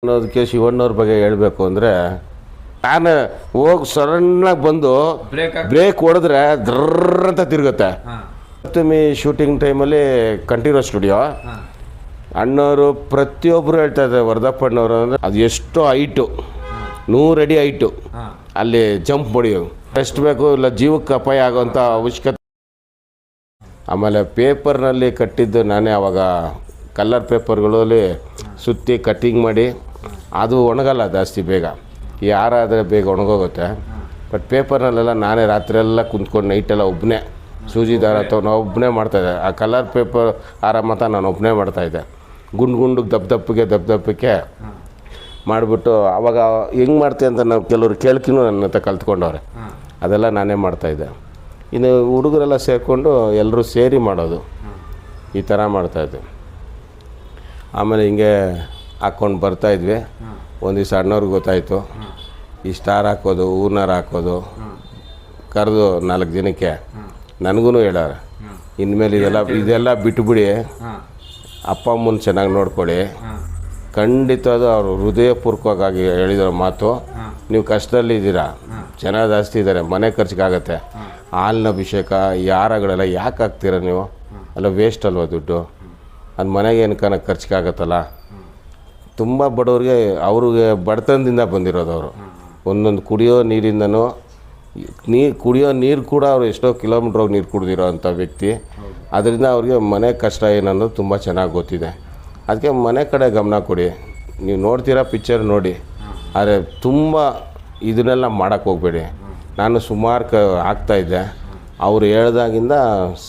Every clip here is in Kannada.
ಅನ್ನೋದಕ್ಕೆ ಶಿವಣ್ಣವ್ರ ಬಗ್ಗೆ ಹೇಳಬೇಕು ಅಂದರೆ, ನಾನು ಹೋಗಿ ಸಡನ್ನಾಗಿ ಬಂದು ಬ್ರೇಕ್ ಹೊಡೆದ್ರೆ ಡ್ರರ್ ಅಂತ ತಿರುಗುತ್ತೆ. ಸಪ್ತಮಿ ಶೂಟಿಂಗ್ ಟೈಮಲ್ಲಿ ಕಂಠೀರವ ಸ್ಟುಡಿಯೋ ಅಣ್ಣವರು ಪ್ರತಿಯೊಬ್ಬರು ಹೇಳ್ತಾ ಇದ್ದಾರೆ, ವರದಪ್ಪಣ್ಣವರು ಅಂದರೆ ಅದು ಎಷ್ಟು ಹೈಟು, 100 ಅಡಿ ಹೈಟು, ಅಲ್ಲಿ ಜಂಪ್ ಹೊಡಿಯೋದು ಎಷ್ಟು ಬೇಕು, ಇಲ್ಲ ಜೀವಕ್ಕೆ ಅಪಾಯ ಆಗೋವಂಥ ಅವಶ್ಯಕತೆ. ಆಮೇಲೆ ಪೇಪರ್ನಲ್ಲಿ ಕಟ್ಟಿದ್ದು ನಾನೇ, ಆವಾಗ ಕಲರ್ ಪೇಪರ್ಗಳಲ್ಲಿ ಸುತ್ತಿ ಕಟ್ಟಿಂಗ್ ಮಾಡಿ, ಅದು ಒಣಗಲ್ಲ ಜಾಸ್ತಿ ಬೇಗ, ಯಾರಾದರೆ ಬೇಗ ಒಣಗೋಗುತ್ತೆ. ಬಟ್ ಪೇಪರ್ನಲ್ಲೆಲ್ಲ ನಾನೇ ರಾತ್ರಿ ಎಲ್ಲ ಕುಂತ್ಕೊಂಡು ನೈಟೆಲ್ಲ ಒಬ್ಬನೇ ಸೂಜಿ ದಾರ ಅಥವಾ ನಾವು ಒಬ್ಬನೇ ಮಾಡ್ತಾಯಿದ್ದೆ. ಆ ಕಲರ್ ಪೇಪರ್ ಹಾರ ಮಾತ್ರ ನಾನು ಒಬ್ಬನೇ ಮಾಡ್ತಾಯಿದ್ದೆ. ಗುಂಡು ದಪ್ಪಕ್ಕೆ ಮಾಡಿಬಿಟ್ಟು ಆವಾಗ ಹೆಂಗೆ ಮಾಡ್ತೆ ಅಂತ ನಾವು ಕೆಲವರು ಕೇಳ್ಕಿನೂ ನನ್ನ ಹತ್ರ ಕಲ್ತ್ಕೊಂಡವ್ರೆ. ಅದೆಲ್ಲ ನಾನೇ ಮಾಡ್ತಾಯಿದ್ದೆ. ಇನ್ನು ಹುಡುಗರೆಲ್ಲ ಸೇರಿಕೊಂಡು ಎಲ್ಲರೂ ಸೇರಿ ಮಾಡೋದು, ಈ ಥರ ಮಾಡ್ತಾಯಿದ್ದೆ. ಆಮೇಲೆ ಹಿಂಗೆ ಹಾಕ್ಕೊಂಡು ಬರ್ತಾಯಿದ್ವಿ. ಒಂದು ದಿವಸ ಅಣ್ಣವ್ರಿಗೆ ಗೊತ್ತಾಯಿತು, ಈ ಸ್ಟಾರ್ ಹಾಕೋದು, ಹೂನಾರ ಹಾಕೋದು ಕರೆದು 4 ದಿನಕ್ಕೆ ನನಗೂ ಹೇಳಾರೆ, ಇನ್ಮೇಲೆ ಇದೆಲ್ಲ ಬಿಟ್ಟುಬಿಡಿ, ಅಪ್ಪ ಅಮ್ಮನ ಚೆನ್ನಾಗಿ ನೋಡ್ಕೊಳ್ಳಿ. ಖಂಡಿತ ಅದು ಅವರು ಹೃದಯಪೂರ್ವಕವಾಗಿ ಹೇಳಿರೋ ಮಾತು. ನೀವು ಕಷ್ಟದಲ್ಲಿದ್ದೀರಾ, ಜನ ಜಾಸ್ತಿ ಇದ್ದಾರೆ, ಮನೆ ಖರ್ಚಿಗಾಗತ್ತೆ, ಹಾಲಿನ ಅಭಿಷೇಕ ಯಾರಗಳೆಲ್ಲ ಯಾಕೆ ಹಾಕ್ತೀರ ನೀವು, ಅಲ್ಲ ವೇಸ್ಟ್ ಅಲ್ವ ದುಡ್ಡು, ಅದು ಮನೆಗೆ ಏನಕ್ಕೆ ಖರ್ಚಿಗಾಗತ್ತಲ್ಲ. ತುಂಬ ಬಡವ್ರಿಗೆ, ಅವ್ರಿಗೆ ಬಡತನದಿಂದ ಬಂದಿರೋದು ಅವರು. ಒಂದೊಂದು ಕುಡಿಯೋ ನೀರಿಂದನೂ, ಕುಡಿಯೋ ನೀರು ಕೂಡ ಅವರು ಎಷ್ಟೋ ಕಿಲೋಮೀಟ್ರ್ ಹೋಗಿ ನೀರು ಕುಡ್ದಿರೋ ಅಂಥ ವ್ಯಕ್ತಿ. ಅದರಿಂದ ಅವ್ರಿಗೆ ಮನೆ ಕಷ್ಟ ಏನನ್ನೋದು ತುಂಬ ಚೆನ್ನಾಗಿ ಗೊತ್ತಿದೆ. ಅದಕ್ಕೆ ಮನೆ ಕಡೆ ಗಮನ ಕೊಡಿ. ನೀವು ನೋಡ್ತೀರಾ ಪಿಕ್ಚರ್ ನೋಡಿ, ಆದರೆ ತುಂಬ ಇದನ್ನೆಲ್ಲ ಮಾಡೋಕ್ಕೆ ಹೋಗಬೇಡಿ. ನಾನು ಸುಮಾರು ಆಗ್ತಾಯಿದ್ದೆ, ಅವ್ರು ಹೇಳ್ದಾಗಿಂದ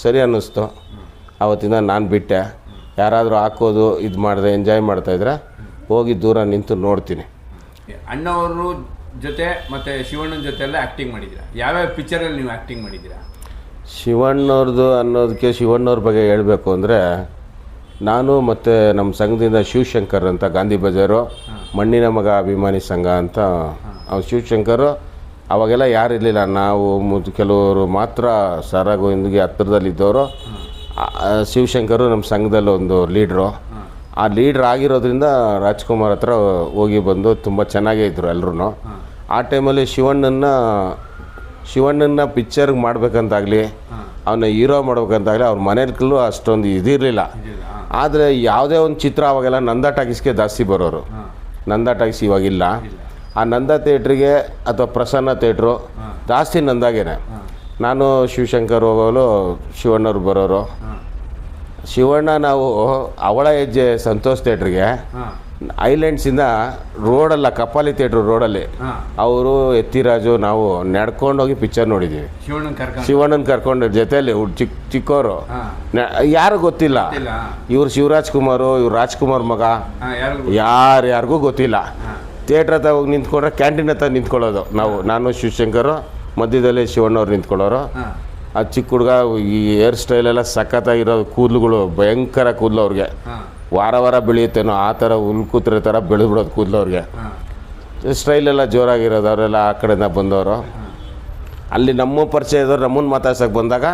ಸರಿ ಅನ್ನಿಸ್ತು. ಆವತ್ತಿಂದ ನಾನು ಬಿಟ್ಟೆ. ಯಾರಾದರೂ ಹಾಕೋದು ಇದು ಮಾಡಿದ್ರೆ ಎಂಜಾಯ್ ಮಾಡ್ತಾಯಿದ್ರೆ ಹೋಗಿ ದೂರ ನಿಂತು ನೋಡ್ತೀನಿ. ಅಣ್ಣವರು ಜೊತೆ ಮತ್ತು ಶಿವಣ್ಣನ ಜೊತೆ ಎಲ್ಲ ಆ್ಯಕ್ಟಿಂಗ್ ಮಾಡಿದ್ದೀರಾ? ಯಾವ್ಯಾವ ಪಿಕ್ಚರಲ್ಲಿ ನೀವು ಆ್ಯಕ್ಟಿಂಗ್ ಮಾಡಿದ್ದೀರಾ? ಶಿವಣ್ಣವ್ರದ್ದು ಅನ್ನೋದಕ್ಕೆ, ಶಿವಣ್ಣವ್ರ ಬಗ್ಗೆ ಹೇಳಬೇಕು ಅಂದರೆ, ನಾನು ಮತ್ತು ನಮ್ಮ ಸಂಘದಿಂದ ಶಿವಶಂಕರ್ ಅಂತ, ಗಾಂಧಿ ಬಜಾರು ಮಣ್ಣಿನ ಮಗ ಅಭಿಮಾನಿ ಸಂಘ ಅಂತ, ಅವ್ರು ಶಿವಶಂಕರು ಅವಾಗೆಲ್ಲ ಯಾರಿರಲಿಲ್ಲ, ನಾವು ಕೆಲವರು ಮಾತ್ರ ಸರಾಗೋವಿಂದಿಗೆ ಹತ್ತಿರದಲ್ಲಿದ್ದವರು. ಶಿವಶಂಕರು ನಮ್ಮ ಸಂಘದಲ್ಲಿ ಒಂದು ಲೀಡ್ರು. ಆ ಲೀಡ್ರ್ ಆಗಿರೋದ್ರಿಂದ ರಾಜ್ಕುಮಾರ್ ಹತ್ರ ಹೋಗಿ ಬಂದು ತುಂಬ ಚೆನ್ನಾಗೇ ಇದ್ದರು ಎಲ್ಲರೂ. ಆ ಟೈಮಲ್ಲಿ ಶಿವಣ್ಣನ ಪಿಕ್ಚರ್ಗೆ ಮಾಡಬೇಕಂತಾಗಲಿ, ಅವನ್ನ ಹೀರೋ ಮಾಡ್ಬೇಕಂತಾಗಲಿ ಅವ್ರ ಮನೇಲೂ ಅಷ್ಟೊಂದು ಇದಿರಲಿಲ್ಲ. ಆದರೆ ಯಾವುದೇ ಒಂದು ಚಿತ್ರ ಅವಾಗೆಲ್ಲ ನಂದಾ ಟಾಕೀಸ್ಗೆ ಜಾಸ್ತಿ ಬರೋರು. ನಂದಾ ಟಾಕೀಸ್ ಇವಾಗಿಲ್ಲ. ಆ ನಂದಾ ಥಿಯೇಟ್ರಿಗೆ ಅಥವಾ ಪ್ರಸನ್ನ ಥಿಯೇಟ್ರು ಜಾಸ್ತಿ ನಂದಾಗೇನೆ. ನಾನು ಶಿವಶಂಕರ್ ಹೋಗೋಲು ಶಿವಣ್ಣವ್ರು ಬರೋರು. ಶಿವಣ್ಣ ನಾವು ಅವಳ ಹೆಜ್ಜೆ ಸಂತೋಷ್ ಥಿಯೇಟ್ರಿಗೆ ಐಲ್ಯಾಂಡ್ಸಿಂದ ರೋಡಲ್ಲ, ಕಪಾಲಿ ಥಿಯೇಟ್ರು ರೋಡಲ್ಲಿ ಅವರು ಎತ್ತಿರಾಜು ನಾವು ನಡ್ಕೊಂಡೋಗಿ ಪಿಕ್ಚರ್ ನೋಡಿದ್ದೀವಿ. ಶಿವಣ್ಣನ ಕರ್ಕೊಂಡು ಜೊತೆಯಲ್ಲಿ ಚಿಕ್ಕವರು ಯಾರು ಗೊತ್ತಿಲ್ಲ. ಇವ್ರು ಶಿವರಾಜ್ ಕುಮಾರು, ಇವ್ರು ರಾಜ್ಕುಮಾರ್ ಮಗ, ಯಾರಿಗೂ ಗೊತ್ತಿಲ್ಲ. ಥಿಯೇಟ್ರ್ ಹತ್ರ ಹೋಗಿ ನಿಂತ್ಕೊಂಡ್ರೆ ಕ್ಯಾಂಟೀನ್ ಹತ್ರ ನಿಂತ್ಕೊಳ್ಳೋದು ನಾನು ಶಿವಶಂಕರು, ಮಧ್ಯದಲ್ಲಿ ಶಿವಣ್ಣವ್ರು ನಿಂತ್ಕೊಳ್ಳೋರು. ಆ ಚಿಕ್ಕ ಹುಡುಗ, ಈ ಹೇರ್ ಸ್ಟೈಲೆಲ್ಲ ಸಖತ್ತಾಗಿರೋದು, ಕೂದಲುಗಳು ಭಯಂಕರ ಕೂದಲು ಅವ್ರಿಗೆ, ವಾರ ಬೆಳೆಯುತ್ತೇನೋ ಆ ಥರ ಹುಲ್ಕೂತ್ರೆ ಥರ ಬೆಳೆದ್ಬಿಡೋದು ಕೂದಲು ಅವ್ರಿಗೆ. ಸ್ಟೈಲೆಲ್ಲ ಜೋರಾಗಿರೋದು. ಅವರೆಲ್ಲ ಆ ಕಡೆಯಿಂದ ಬಂದವರು. ಅಲ್ಲಿ ನಮ್ಮ ಪರಿಚಯದವ್ರು ನಮ್ಮನ್ನು ಮಾತಾಡ್ಸೋಕೆ ಬಂದಾಗ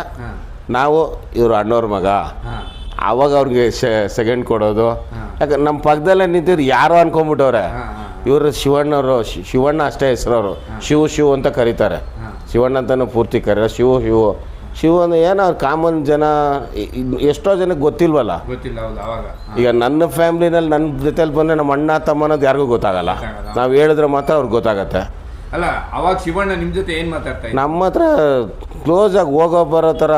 ನಾವು ಇವರು ಅಣ್ಣವ್ರ ಮಗ, ಆವಾಗ ಅವ್ರಿಗೆ ಸೆಕೆಂಡ್ ಕೊಡೋದು. ಯಾಕಂದ್ರೆ ನಮ್ಮ ಪಕ್ಕದಲ್ಲೇ ನಿಂತಿದ್ರು ಯಾರೋ ಅನ್ಕೊಂಬಿಟ್ಟವ್ರೆ, ಇವರು ಶಿವಣ್ಣವರು, ಶಿವಣ್ಣ ಅಷ್ಟೇ ಹೆಸರವರು, ಶಿವ ಅಂತ ಕರೀತಾರೆ. ಶಿವಣ್ಣ ಅಂತಲೂ ಪೂರ್ತಿ ಕರೀತಾರೆ, ಶಿವ ಅಂದ್ರೆ ಏನೋ ಅವ್ರು ಕಾಮನ್ ಜನ, ಎಷ್ಟೋ ಜನಕ್ಕೆ ಗೊತ್ತಿಲ್ವಲ್ಲ. ಈಗ ನನ್ನ ಫ್ಯಾಮ್ಲಿನಲ್ಲಿ ನನ್ನ ಜೊತೆಲಿ ಬಂದರೆ ನಮ್ಮ ಅಣ್ಣ ತಮ್ಮ ಅನ್ನೋದು ಯಾರಿಗೂ ಗೊತ್ತಾಗಲ್ಲ. ನಾವು ಹೇಳಿದ್ರೆ ಮಾತ್ರ ಅವ್ರಿಗೆ ಗೊತ್ತಾಗತ್ತೆ. ಅಲ್ಲ, ಅವಾಗ ಶಿವಣ್ಣ ನಿಮ್ಮ ಜೊತೆ ಏನು ಮಾತಾಡ್ತಾ? ನಮ್ಮ ಹತ್ರ ಕ್ಲೋಸಾಗಿ ಹೋಗೋ ಬರೋ ಥರ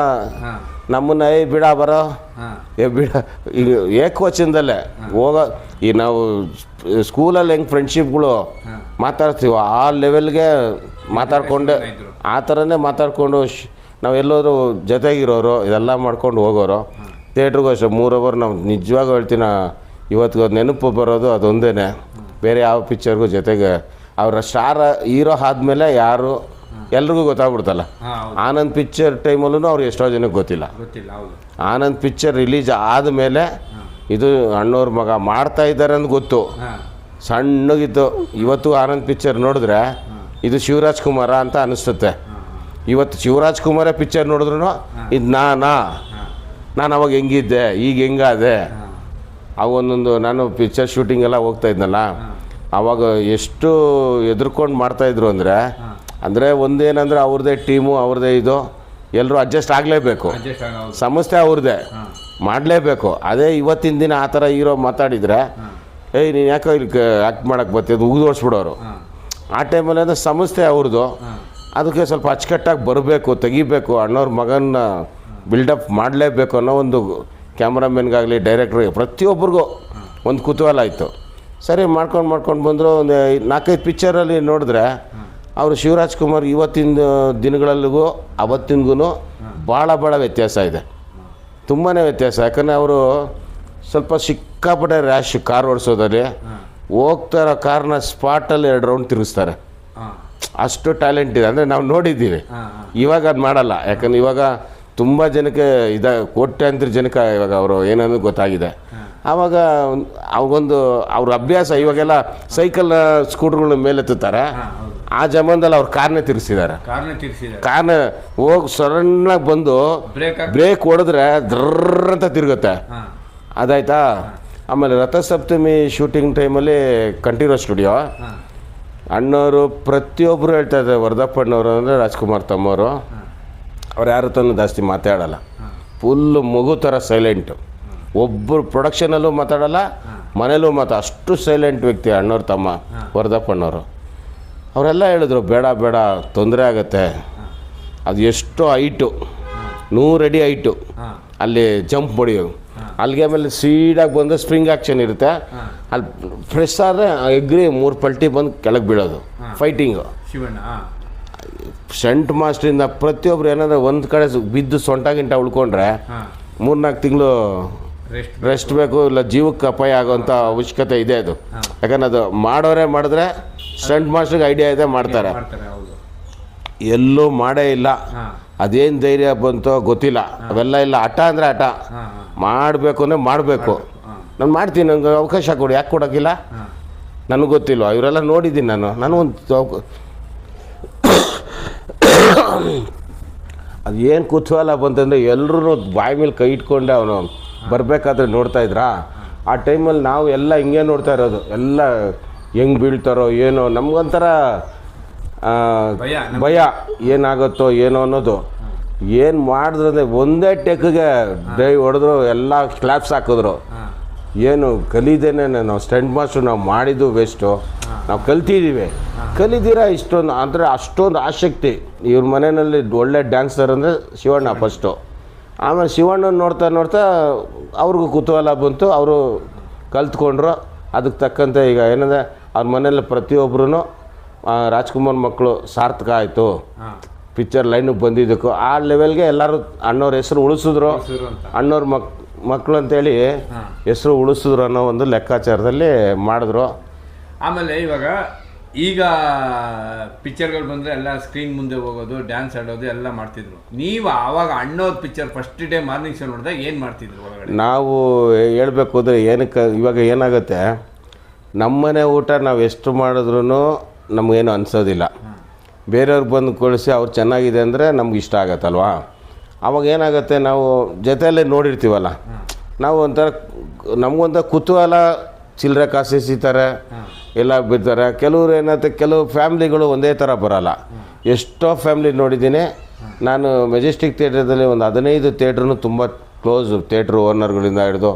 ನಮ್ಮನ್ನ ಬಿಡ ಬರೋ ಬಿಡ, ಈಗ ಏಕವಚನದಲ್ಲೇ ಹೋಗೋ. ಈ ನಾವು ಸ್ಕೂಲಲ್ಲಿ ಹೆಂಗೆ ಫ್ರೆಂಡ್ಶಿಪ್ಗಳು ಮಾತಾಡ್ತೀವೋ ಆ ಲೆವೆಲ್ಗೆ ಮಾತಾಡ್ಕೊಂಡೆ, ಆ ಥರನೇ ಮಾತಾಡಿಕೊಂಡು ನಾವು ಎಲ್ಲೋದ್ರು ಜೊತೆಗಿರೋರು, ಇದೆಲ್ಲ ಮಾಡ್ಕೊಂಡು ಹೋಗೋರು. ಥಿಯೇಟ್ರಿಗೂ ಅಷ್ಟೇ 3 ಅವರ್. ನಾವು ನಿಜವಾಗ ಹೇಳ್ತೀನಿ, ಇವತ್ತಿಗೆ ನೆನಪು ಬರೋದು ಅದೊಂದೇ. ಬೇರೆ ಯಾವ ಪಿಕ್ಚರ್ಗೂ ಜೊತೆಗೆ ಅವರ ಸ್ಟಾರ್ ಹೀರೋ ಆದಮೇಲೆ ಯಾರು ಎಲ್ರಿಗೂ ಗೊತ್ತಾಗ್ಬಿಡ್ತಲ್ಲ. ಆನಂದ್ ಪಿಕ್ಚರ್ ಟೈಮಲ್ಲೂ ಅವ್ರು ಎಷ್ಟೋ ಜನಕ್ಕೆ ಗೊತ್ತಿಲ್ಲ. ಆನಂದ್ ಪಿಕ್ಚರ್ ರಿಲೀಸ್ ಆದಮೇಲೆ ಇದು ಅಣ್ಣವ್ರ ಮಗ ಮಾಡ್ತಾ ಇದ್ದಾರೆ ಅಂತ ಗೊತ್ತು. ಸಣ್ಣಗಿತ್ತು. ಇವತ್ತು ಆನಂದ್ ಪಿಕ್ಚರ್ ನೋಡಿದ್ರೆ ಇದು ಶಿವರಾಜ್ ಕುಮಾರ ಅಂತ ಅನಿಸುತ್ತೆ. ಇವತ್ತು ಶಿವರಾಜ್ ಕುಮಾರೇ ಪಿಕ್ಚರ್ ನೋಡಿದ್ರು ಇದು ನಾನು ಅವಾಗ ಹೆಂಗಿದ್ದೆ, ಈಗ ಹೆಂಗಾದೆ, ಅವೊಂದೊಂದು ನಾನು ಪಿಕ್ಚರ್ ಶೂಟಿಂಗೆಲ್ಲ ಹೋಗ್ತಾ ಇದ್ನಲ್ಲ, ಆವಾಗ ಎಷ್ಟು ಎದುರ್ಕೊಂಡು ಮಾಡ್ತಾಯಿದ್ರು ಅಂದರೆ ಒಂದೇನಂದ್ರೆ ಅವ್ರದ್ದೇ ಟೀಮು ಅವ್ರದ್ದೇ ಇದು ಎಲ್ಲರೂ ಅಡ್ಜಸ್ಟ್ ಆಗಲೇಬೇಕು, ಸಂಸ್ಥೆ ಅವ್ರದ್ದೇ ಮಾಡಲೇಬೇಕು. ಅದೇ ಇವತ್ತಿನ ದಿನ ಆ ಥರ ಹೀರೋ ಮಾತಾಡಿದರೆ ಏಯ್ ನೀನು ಯಾಕೋ ಇಲ್ಲಿ ಆ್ಯಕ್ಟ್ ಮಾಡೋಕ್ಕೆ ಬರ್ತಿದ್ದು ಉಗಿದೋಡ್ಸ್ಬಿಡೋರು. ಆ ಟೈಮಲ್ಲಿ ಅಂದರೆ ಸಂಸ್ಥೆ ಅವ್ರದ್ದು, ಅದಕ್ಕೆ ಸ್ವಲ್ಪ ಅಚ್ಚುಕಟ್ಟಾಗಿ ಬರಬೇಕು, ತೆಗಿಬೇಕು, ಅಣ್ಣವ್ರ ಮಗನ ಬಿಲ್ಡಪ್ ಮಾಡಲೇಬೇಕು ಅನ್ನೋ ಒಂದು ಕ್ಯಾಮ್ರಾಮನ್ಗಾಗಲಿ ಡೈರೆಕ್ಟ್ರಿಗೆ ಪ್ರತಿಯೊಬ್ಬರಿಗೂ ಒಂದು ಕುತೂಹಲ ಆಯಿತು. ಸರಿ ಮಾಡ್ಕೊಂಡು ಬಂದರು. ಒಂದು 4-5 ಪಿಕ್ಚರಲ್ಲಿ ನೋಡಿದ್ರೆ ಅವರು ಶಿವರಾಜ್ ಕುಮಾರ್ ಇವತ್ತಿನ ದಿನಗಳಲ್ಲಿಗೂ ಅವತ್ತಿನಗೂ ಭಾಳ ವ್ಯತ್ಯಾಸ ಇದೆ, ತುಂಬಾ ವ್ಯತ್ಯಾಸ. ಯಾಕಂದರೆ ಅವರು ಸ್ವಲ್ಪ ಸಿಕ್ಕಾಪಟ್ಟೆ ರ್ಯಾಶ್ ಕಾರ್ ಓಡಿಸೋದಲ್ಲಿ ಹೋಗ್ತಾರೋ ಕಾರ್ನ ಸ್ಪಾಟಲ್ಲಿ 2 ರೌಂಡ್ ತಿರುಗಿಸ್ತಾರೆ, ಅಷ್ಟು ಟ್ಯಾಲೆಂಟ್ ಇದೆ. ಅಂದರೆ ನಾವು ನೋಡಿದ್ದೀವಿ. ಇವಾಗ ಅದು ಮಾಡಲ್ಲ, ಯಾಕಂದ್ರೆ ಇವಾಗ ತುಂಬ ಜನಕ್ಕೆ ಕೋಟ್ಯಾಂತರ ಜನಕ್ಕೆ ಇವಾಗ ಅವರು ಏನನ್ನೋ ಗೊತ್ತಾಗಿದೆ. ಆವಾಗ ಅವಾಗೊಂದು ಅವ್ರ ಅಭ್ಯಾಸ. ಇವಾಗೆಲ್ಲ ಸೈಕಲ್ ಸ್ಕೂಟ್ರ್ಗಳ ಮೇಲೆತ್ತುತ್ತಾರೆ, ಆ ಜಮಾನದಲ್ಲಿ ಅವ್ರು ಕಾರ್ನೇ ತಿರ್ಸಿದ್ದಾರೆ. ಕಾರ್ನ ಹೋಗಿ ಸಡನ್ನಾಗಿ ಬಂದು ಬ್ರೇಕ್ ಹೊಡೆದ್ರೆ ದ್ರರ್ ಅಂತ ತಿರುಗುತ್ತೆ, ಅದಾಯ್ತಾ. ಆಮೇಲೆ ರಥಸಪ್ತಮಿ ಶೂಟಿಂಗ್ ಟೈಮಲ್ಲಿ ಕಂಠೀರವ ಸ್ಟುಡಿಯೋ ಅಣ್ಣವರು ಪ್ರತಿಯೊಬ್ಬರು ಹೇಳ್ತಾ ಇದ್ದಾರೆ, ವರದಪ್ಪಣ್ಣವರು ಅಂದರೆ ರಾಜ್ಕುಮಾರ್ ತಮ್ಮವರು, ಅವ್ರು ಯಾರ ಹತ್ರನೂ ಜಾಸ್ತಿ ಮಾತಾಡಲ್ಲ, ಫುಲ್ಲು ಮಗು ಥರ ಸೈಲೆಂಟು. ಒಬ್ಬರು ಪ್ರೊಡಕ್ಷನಲ್ಲೂ ಮಾತಾಡಲ್ಲ, ಮನೇಲೂ ಅಷ್ಟು ಸೈಲೆಂಟ್ ವ್ಯಕ್ತಿ ಅಣ್ಣವ್ರ ತಮ್ಮ ವರದಪ್ಪಣ್ಣವರು. ಅವರೆಲ್ಲ ಹೇಳಿದ್ರು ಬೇಡ ತೊಂದರೆ ಆಗುತ್ತೆ, ಅದು ಎಷ್ಟೋ ಹೈಟು, 100 ಅಡಿ ಹೈಟು, ಅಲ್ಲಿ ಜಂಪ್ ಹೊಡಿಯೋದು, ಅಲ್ಲಿಗೆ ಆಮೇಲೆ ಸೀಡಾಗಿ ಬಂದು ಸ್ಪ್ರಿಂಗ್ ಆ್ಯಕ್ಷನ್ ಇರುತ್ತೆ, ಅಲ್ಲಿ ಫ್ರೆಶ್ ಆದರೆ ಎಗ್ರಿ 3 ಪಲ್ಟಿ ಬಂದು ಕೆಳಗೆ ಬೀಳೋದು, ಫೈಟಿಂಗು. ಸ್ಟಂಟ್ ಮಾಸ್ಟ್ರಿಂದ ಪ್ರತಿಯೊಬ್ಬರು ಏನಾದರೂ ಒಂದು ಕಡೆ ಬಿದ್ದು ಸೊಂಟ ಉಳ್ಕೊಂಡ್ರೆ 3-4 ತಿಂಗಳು ರೆಸ್ಟ್ ಬೇಕು, ಇಲ್ಲ ಜೀವಕ್ಕೆ ಅಪಾಯ ಆಗೋವಂಥ ಅವಶ್ಯಕತೆ ಇದೆ ಅದು. ಯಾಕಂದ್ರೆ ಅದು ಮಾಡಿದ್ರೆ ಸ್ಟಂಟ್ ಮಾಸ್ಟ್ರಿಗೆ ಐಡಿಯಾ ಇದೆ, ಮಾಡ್ತಾರೆ. ಎಲ್ಲೂ ಮಾಡೇ ಇಲ್ಲ, ಅದೇನು ಧೈರ್ಯ ಬಂತೋ ಗೊತ್ತಿಲ್ಲ, ಅವೆಲ್ಲ ಇಲ್ಲ. ಹಠ ಅಂದರೆ ಹಠ, ಮಾಡಬೇಕು ಅಂದರೆ ಮಾಡಬೇಕು. ನಾನು ಮಾಡ್ತೀನಿ, ನನಗೆ ಅವಕಾಶ ಕೊಡಿ, ಯಾಕೆ ಕೊಡೋಕ್ಕಿಲ್ಲ, ನನಗೆ ಗೊತ್ತಿಲ್ವ, ಇವರೆಲ್ಲ ನೋಡಿದ್ದೀನಿ ನಾನು ಒಂದು ಅದು ಏನು ಕುತೂಹಲ ಬಂತಂದರೆ ಎಲ್ಲರೂ ಬಾಯಿ ಮೇಲೆ ಕೈ ಇಟ್ಕೊಂಡೆ ಅವನು ಬರಬೇಕಾದ್ರೆ ನೋಡ್ತಾಯಿದ್ರಾ. ಆ ಟೈಮಲ್ಲಿ ನಾವು ಎಲ್ಲ ಹಿಂಗೆ ನೋಡ್ತಾ ಇರೋದು, ಎಲ್ಲ ಹೆಂಗೆ ಬೀಳ್ತಾರೋ ಏನೋ, ನಮಗೊಂಥರ ಭಯ ಏನಾಗುತ್ತೋ ಏನೋ ಅನ್ನೋದು. ಏನು ಮಾಡಿದ್ರೆ ಒಂದೇ ಟೆಕ್ಗೆ ಡೈವ್ ಹೊಡೆದ್ರು, ಎಲ್ಲ ಕ್ಲಾಪ್ಸ್ ಹಾಕಿದ್ರು. ಏನು ಕಲಿದೇನೆ ನಾವು ಸ್ಟಂಟ್ ಮಾಸ್ಟ್ರು ನಾವು ಮಾಡಿದ್ದು ವೇಸ್ಟು, ನಾವು ಕಲಿದಿರಾ ಇಷ್ಟೊಂದು ಅಂದರೆ ಅಷ್ಟೊಂದು ಆಸಕ್ತಿ. ಇವ್ರ ಮನೆಯಲ್ಲಿ ಒಳ್ಳೆ ಡ್ಯಾನ್ಸರ್ ಅಂದರೆ ಶಿವಣ್ಣ ಫಸ್ಟು. ಆಮೇಲೆ ಶಿವಣ್ಣನ ನೋಡ್ತಾ ಅವ್ರಿಗೂ ಕುತೂಹಲ ಬಂತು, ಅವರು ಕಲ್ತ್ಕೊಂಡ್ರು. ಅದಕ್ಕೆ ತಕ್ಕಂತೆ ಈಗ ಏನಂದರೆ ಅವ್ರ ಮನೆಯಲ್ಲಿ ಪ್ರತಿಯೊಬ್ಬರೂ ರಾಜ್ಕುಮಾರ್ ಮಕ್ಕಳು ಸಾರ್ಥಕ ಆಯಿತು, ಪಿಕ್ಚರ್ ಲೈನಿಗೆ ಬಂದಿದ್ದಕ್ಕೂ ಆ ಲೆವೆಲ್ಗೆ ಎಲ್ಲರೂ ಅಣ್ಣವ್ರ ಹೆಸರು ಉಳಿಸಿದ್ರು, ಅಣ್ಣವ್ರ ಮಕ್ಕಳು ಅಂತೇಳಿ ಹೆಸರು ಉಳಿಸಿದ್ರು ಅನ್ನೋ ಒಂದು ಲೆಕ್ಕಾಚಾರದಲ್ಲಿ ಮಾಡಿದ್ರು. ಆಮೇಲೆ ಈಗ ಪಿಕ್ಚರ್ಗಳು ಬಂದರೆ ಎಲ್ಲ ಸ್ಕ್ರೀನ್ ಮುಂದೆ ಹೋಗೋದು, ಡ್ಯಾನ್ಸ್ ಆಡೋದು ಎಲ್ಲ ಮಾಡ್ತಿದ್ರು. ನೀವು ಆವಾಗ ಅಣ್ಣವ್ರ picture first day morning show ನೋಡಿದಾಗ ಏನು ಮಾಡ್ತಿದ್ರು ಒಳಗಡೆ? ನಾವು ಹೇಳಬೇಕು ಅಂದರೆ ಏನಕ್ಕೆ ಇವಾಗ ಏನಾಗುತ್ತೆ, ನಮ್ಮನೆ ಊಟ ನಾವು ಎಷ್ಟು ಮಾಡಿದ್ರೂ ನಮಗೇನು ಅನಿಸೋದಿಲ್ಲ. ಬೇರೆಯವ್ರಿಗೆ ಬಂದು ಕಳಿಸಿ ಅವ್ರು ಚೆನ್ನಾಗಿದೆ ಅಂದರೆ ನಮ್ಗೆ ಇಷ್ಟ ಆಗತ್ತಲ್ವಾ. ಅವಾಗ ಏನಾಗುತ್ತೆ, ನಾವು ಜೊತೆಯಲ್ಲೇ ನೋಡಿರ್ತೀವಲ್ಲ, ನಾವು ನಮಗೊಂಥರ ಕುತೂಹಲ. ಚಿಲ್ಲರೆ ಕಾಸು ಎಸಿತಾರೆ, ಎಲ್ಲ ಬಿಡ್ತಾರೆ. ಕೆಲವ್ರು ಏನಾಗುತ್ತೆ, ಕೆಲವು ಫ್ಯಾಮ್ಲಿಗಳು ಒಂದೇ ಥರ ಬರೋಲ್ಲ. ಎಷ್ಟೋ ಫ್ಯಾಮ್ಲಿ ನೋಡಿದ್ದೀನಿ ನಾನು. ಮೆಜೆಸ್ಟಿಕ್ ಥಿಯೇಟ್ರದಲ್ಲಿ ಒಂದು 15 ಥಿಯೇಟ್ರೂ ತುಂಬ ಕ್ಲೋಸು, ಥಿಯೇಟ್ರ್ ಓನರ್ಗಳಿಂದ ಹಿಡಿದು.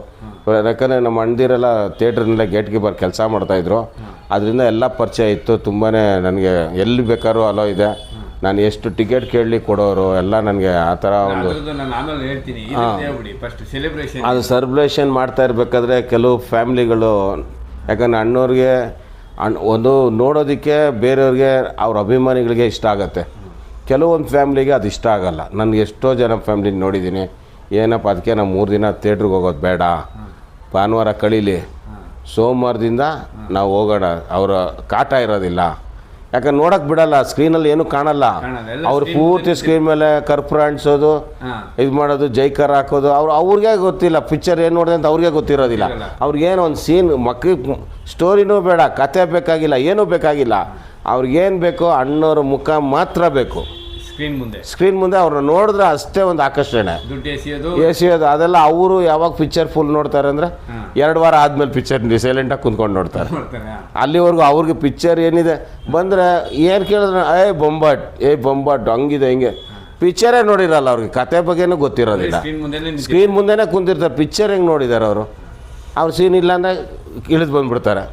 ಯಾಕಂದರೆ ನಮ್ಮ ಅಣ್ಣದಿರೆಲ್ಲ ಥಿಯೇಟ್ರ್ನಲ್ಲೇ ಗೇಟ್ ಕೀಪರ್ ಕೆಲಸ ಮಾಡ್ತಾಯಿದ್ರು, ಅದರಿಂದ ಎಲ್ಲ ಪರಿಚಯ ಇತ್ತು. ತುಂಬಾ ನನಗೆ ಎಲ್ಲಿ ಬೇಕಾದ್ರೂ ಅಲೋ ಇದೆ, ನಾನು ಎಷ್ಟು ಟಿಕೆಟ್ ಕೇಳಲಿ ಕೊಡೋರು ಎಲ್ಲ ನನಗೆ ಆ ಥರ ಒಂದು. ಅದು ಸೆಲೆಬ್ರೇಷನ್ ಮಾಡ್ತಾ ಇರಬೇಕಾದ್ರೆ ಕೆಲವು ಫ್ಯಾಮ್ಲಿಗಳು, ಯಾಕಂದರೆ ಅಣ್ಣವ್ರಿಗೆ ಒಂದು ನೋಡೋದಕ್ಕೆ ಬೇರೆಯವ್ರಿಗೆ ಅವ್ರ ಅಭಿಮಾನಿಗಳಿಗೆ ಇಷ್ಟ ಆಗುತ್ತೆ, ಕೆಲವೊಂದು ಫ್ಯಾಮ್ಲಿಗೆ ಅದು ಇಷ್ಟ ಆಗೋಲ್ಲ. ನನಗೆ ಎಷ್ಟೋ ಜನ ಫ್ಯಾಮ್ಲಿ ನೋಡಿದ್ದೀನಿ, ಏನಪ್ಪ ಅದಕ್ಕೆ ನಾವು 3 ದಿನ ಥಿಯೇಟ್ರಿಗೆ ಹೋಗೋದು ಬೇಡ, ಭಾನುವಾರ ಕಳೀಲಿ, ಸೋಮವಾರದಿಂದ ನಾವು ಹೋಗೋಣ, ಅವರ ಕಾಟ ಇರೋದಿಲ್ಲ. ಯಾಕಂದ್ರೆ ನೋಡೋಕೆ ಬಿಡಲ್ಲ, ಸ್ಕ್ರೀನಲ್ಲಿ ಏನೂ ಕಾಣಲ್ಲ. ಅವ್ರು ಪೂರ್ತಿ ಸ್ಕ್ರೀನ್ ಮೇಲೆ ಕರ್ಪೂರ ಅಂಟಿಸೋದು, ಇದು ಮಾಡೋದು, ಜೈಕರ್ ಹಾಕೋದು, ಅವ್ರಿಗೆ ಗೊತ್ತಿಲ್ಲ ಪಿಕ್ಚರ್ ಏನು ನೋಡಿದೆ ಅಂತ ಅವ್ರಿಗೆ ಗೊತ್ತಿರೋದಿಲ್ಲ. ಅವ್ರಿಗೇನು ಒಂದು ಸೀನ್ ಮಕ್ಕಳಿಗೆ ಸ್ಟೋರಿನೂ ಬೇಡ, ಕತೆ ಬೇಕಾಗಿಲ್ಲ, ಏನೂ ಬೇಕಾಗಿಲ್ಲ. ಅವ್ರಿಗೇನು ಬೇಕೋ ಅಣ್ಣವ್ರ ಮುಖ ಮಾತ್ರ ಬೇಕು. ಸ್ಕ್ರೀನ್ ಮುಂದೆ ಅವ್ರನ್ನ ನೋಡಿದ್ರೆ ಅಷ್ಟೇ ಒಂದು ಆಕರ್ಷಣೆ. ದುಡ್ಡು ಎಸೆಯೋದು ಎಸೆಯೋದು ಅದೆಲ್ಲ ಅವರು ಯಾವಾಗ ಪಿಕ್ಚರ್ ಫುಲ್ ನೋಡ್ತಾರೆ ಅಂದರೆ 2 ವಾರ ಆದಮೇಲೆ ಪಿಕ್ಚರ್ ಸೈಲೆಂಟಾಗಿ ಕುಂತ್ಕೊಂಡು ನೋಡ್ತಾರೆ. ಅಲ್ಲಿವರೆಗೂ ಅವ್ರಿಗೆ ಪಿಕ್ಚರ್ ಏನಿದೆ ಬಂದರೆ ಏನು ಕೇಳಿದ್ರೆ ಬೊಂಬಾಟ್ ಹಂಗಿದೆ ಹಿಂಗೆ ಪಿಕ್ಚರೇ ನೋಡಿರಲ್ಲ ಅವ್ರಿಗೆ, ಕತೆ ಬಗ್ಗೆನೂ ಗೊತ್ತಿರೋದಿಲ್ಲ. ಸ್ಕ್ರೀನ್ ಮುಂದೆನೇ ಕುಂತಿರ್ತಾರೆ, ಪಿಕ್ಚರ್ ಹೆಂಗೆ ನೋಡಿದ್ದಾರೆ ಅವರು. ಅವ್ರ ಸೀನ್ ಇಲ್ಲ ಅಂದರೆ ಇಳಿದು ಬಂದುಬಿಡ್ತಾರೆ,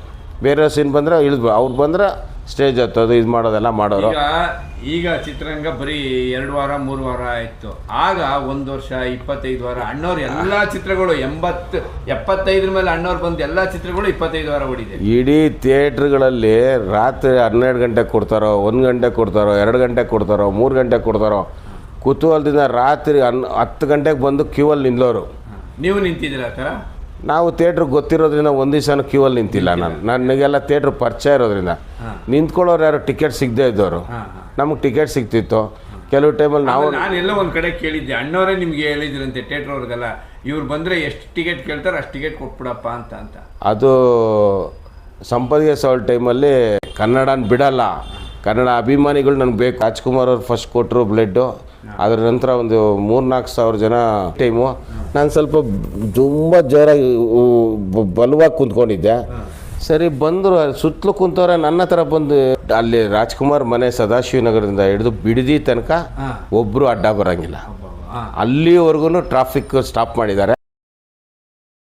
ಬೇರೆ ಸೀನ್ ಬಂದರೆ ಅವ್ರು ಬಂದರೆ ಸ್ಟೇಜ್ ಹತ್ತೋದು ಇದು ಮಾಡೋದೆಲ್ಲ ಮಾಡೋರು. ಈಗ ಚಿತ್ರರಂಗ ಬರೀ 2 ವಾರ 3 ವಾರ ಆಯಿತು. ಆಗ 1 ವರ್ಷ 25 ವಾರ ಅಣ್ಣವ್ರು ಎಲ್ಲ ಚಿತ್ರಗಳು 75 ಮೇಲೆ ಅಣ್ಣವ್ರು ಬಂದು ಎಲ್ಲ ಚಿತ್ರಗಳು 25 ವಾರ ಓಡಿದೆ. ಇಡೀ ಥಿಯೇಟ್ರ್ಗಳಲ್ಲಿ ರಾತ್ರಿ 12 ಗಂಟೆಗೆ ಕೊಡ್ತಾರೋ, 1 ಗಂಟೆಗೆ ಕೊಡ್ತಾರೋ, 2 ಗಂಟೆಗೆ ಕೊಡ್ತಾರೋ, 3 ಗಂಟೆಗೆ ಕೊಡ್ತಾರೋ, ಕುತೂಹಲದಿಂದ ರಾತ್ರಿ 10 ಗಂಟೆಗೆ ಬಂದು ಕ್ಯೂವಲ್ಲಿ ನಿಲ್ಲೋರು. ನೀವು ನಿಂತಿದ್ದೀರಾ ಆ ಥರ? ನಾವು ಥಿಯೇಟ್ರಿಗೆ ಗೊತ್ತಿರೋದ್ರಿಂದ ಒಂದು ದಿವಸನೂ ಕ್ಯೂವಲ್ಲಿ ನಿಂತಿಲ್ಲ. ನನಗೆಲ್ಲ ಥಿಯೇಟ್ರ್ ಪರಿಚಯ ಇರೋದ್ರಿಂದ ನಿಂತ್ಕೊಳ್ಳೋರು ಯಾರು ಟಿಕೆಟ್ ಸಿಗದೇ ಇದ್ದವರು, ನಮಗೆ ಟಿಕೆಟ್ ಸಿಗ್ತಿತ್ತು. ಕೆಲವು ಟೈಮಲ್ಲಿ ನಾನೆಲ್ಲ ಒಂದು ಕಡೆ ಕೇಳಿದ್ದೆ, ಅಣ್ಣವರೇ ನಿಮಗೆ ಹೇಳಿದ್ರಂತೆ ಥಿಯೇಟ್ರ್ ಅವ್ರಿಗೆಲ್ಲ, ಇವ್ರು ಬಂದರೆ ಎಷ್ಟು ಟಿಕೆಟ್ ಕೇಳ್ತಾರೆ ಅಷ್ಟು ಟಿಕೆಟ್ ಕೊಟ್ಬಿಡಪ್ಪ ಅಂತ. ಅದು ಸಂಪದಿಗೆ ಸವಾಲ್ ಟೈಮಲ್ಲಿ ಕನ್ನಡನ ಬಿಡಲ್ಲ, ಕನ್ನಡ ಅಭಿಮಾನಿಗಳು ನನಗೆ ಬೇಕು. ರಾಜ್ಕುಮಾರ್ ಅವ್ರು ಫಸ್ಟ್ ಕೊಟ್ಟರು ಬ್ಲಡ್ಡು, ಅದರ ನಂತರ ಒಂದು 3-4 ಸಾವಿರ ಜನ ಟೈಮು. ನಾನು ಸ್ವಲ್ಪ ತುಂಬ ಜೋರಾಗಿ ಬಲವಾಗಿ ಕುಂತ್ಕೊಂಡಿದ್ದೆ. ಸರಿ ಬಂದರು, ಸುತ್ತಲೂ ಕುಂತವ್ರೆ, ನನ್ನ ಹತ್ರ ಬಂದು ಅಲ್ಲಿ ರಾಜ್ಕುಮಾರ್ ಮನೆ ಸದಾಶಿವನಗರದಿಂದ ಹಿಡಿದು ಬಿಡದಿ ತನಕ ಒಬ್ಬರು ಅಡ್ಡ ಬರೋಂಗಿಲ್ಲ. ಅಲ್ಲಿವರೆಗೂ ಟ್ರಾಫಿಕ್ ಸ್ಟಾಪ್ ಮಾಡಿದ್ದಾರೆ.